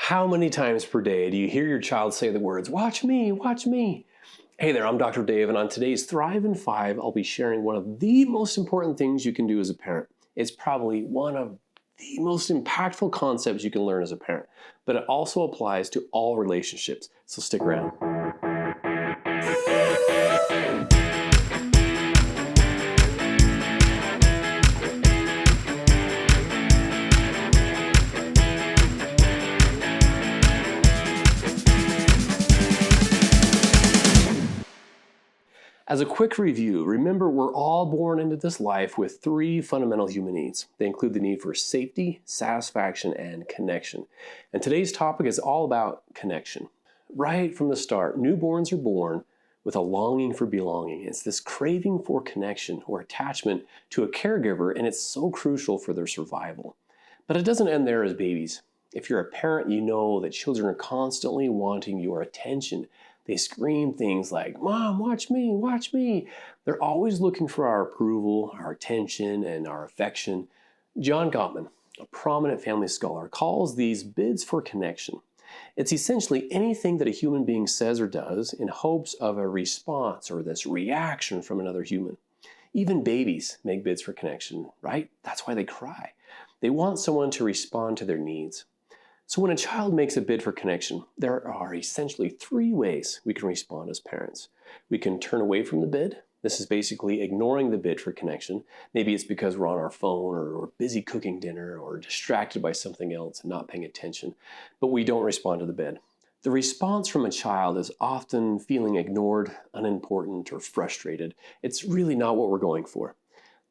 How many times per day do you hear your child say the words, "Watch me, watch me"? Hey there, I'm Dr. Dave, and on today's Thrive in 5, I'll be sharing one of the most important things you can do as a parent. It's probably one of the most impactful concepts you can learn as a parent, but it also applies to all relationships, so stick around. As a quick review, remember we're all born into this life with 3 fundamental human needs. They include the need for safety, satisfaction, and connection. And today's topic is all about connection. Right from the start, newborns are born with a longing for belonging. It's this craving for connection or attachment to a caregiver, and it's so crucial for their survival. But it doesn't end there as babies. If you're a parent, you know that children are constantly wanting your attention. They scream things like, "Mom, watch me, watch me." They're always looking for our approval, our attention, and our affection. John Gottman, a prominent family scholar, calls these bids for connection. It's essentially anything that a human being says or does in hopes of a response or this reaction from another human. Even babies make bids for connection, right? That's why they cry. They want someone to respond to their needs. So when a child makes a bid for connection, there are essentially 3 ways we can respond as parents. We can turn away from the bid. This is basically ignoring the bid for connection. Maybe it's because we're on our phone or we're busy cooking dinner or distracted by something else and not paying attention, but we don't respond to the bid. The response from a child is often feeling ignored, unimportant, or frustrated. It's really not what we're going for.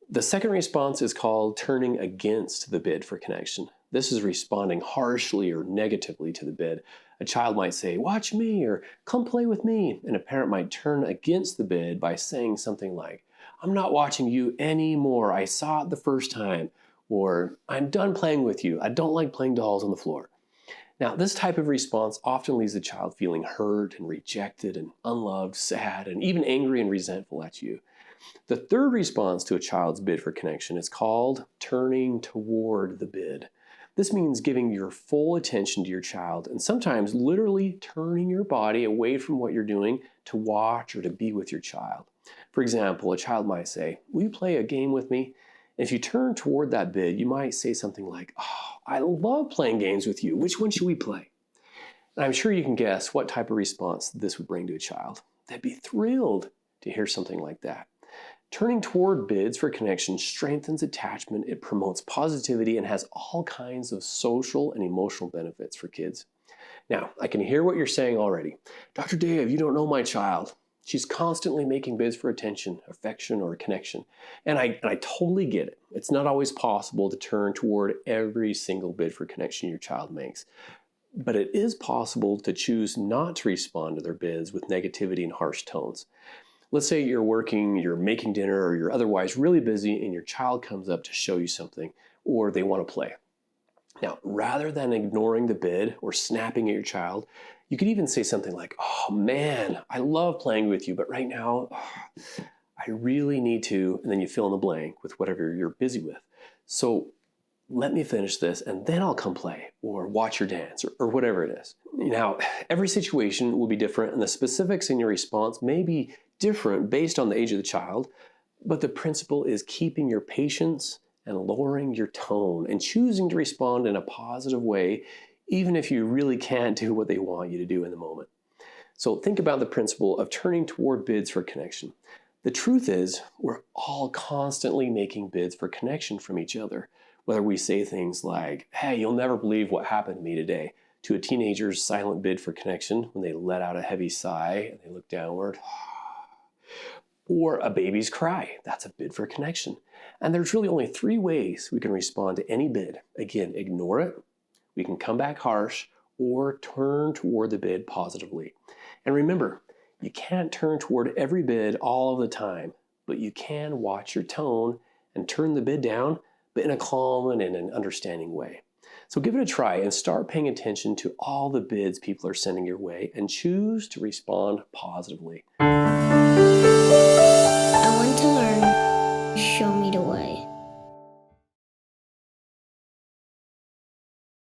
The second response is called turning against the bid for connection. This is responding harshly or negatively to the bid. A child might say, "Watch me," or "Come play with me." And a parent might turn against the bid by saying something like, "I'm not watching you anymore. I saw it the first time." Or, "I'm done playing with you. I don't like playing dolls on the floor." Now, this type of response often leaves the child feeling hurt and rejected and unloved, sad, and even angry and resentful at you. The third response to a child's bid for connection is called turning toward the bid. This means giving your full attention to your child and sometimes literally turning your body away from what you're doing to watch or to be with your child. For example, a child might say, "Will you play a game with me?" And if you turn toward that bid, you might say something like, "Oh, I love playing games with you. Which one should we play?" And I'm sure you can guess what type of response this would bring to a child. They'd be thrilled to hear something like that. Turning toward bids for connection strengthens attachment, it promotes positivity, and has all kinds of social and emotional benefits for kids. Now, I can hear what you're saying already. "Dr. Dave, you don't know my child. She's constantly making bids for attention, affection, or connection." And I totally get it. It's not always possible to turn toward every single bid for connection your child makes. But it is possible to choose not to respond to their bids with negativity and harsh tones. Let's say you're working, you're making dinner, or you're otherwise really busy and your child comes up to show you something, or they want to play. Now, rather than ignoring the bid or snapping at your child, you could even say something like, "Oh man, I love playing with you, but right now, I really need to," and then you fill in the blank with whatever you're busy with. "So let me finish this and then I'll come play," or "watch your dance," or whatever it is. Now, every situation will be different and the specifics in your response may be different based on the age of the child, but the principle is keeping your patience and lowering your tone and choosing to respond in a positive way, even if you really can't do what they want you to do in the moment. So think about the principle of turning toward bids for connection. The truth is, we're all constantly making bids for connection from each other, whether we say things like, "Hey, you'll never believe what happened to me today," to a teenager's silent bid for connection when they let out a heavy sigh and they look downward, or a baby's cry. That's a bid for connection. And there's really only 3 ways we can respond to any bid. Again, ignore it, we can come back harsh, or turn toward the bid positively. And remember, you can't turn toward every bid all of the time, but you can watch your tone and turn the bid down, but in a calm and in an understanding way. So give it a try and start paying attention to all the bids people are sending your way and choose to respond positively.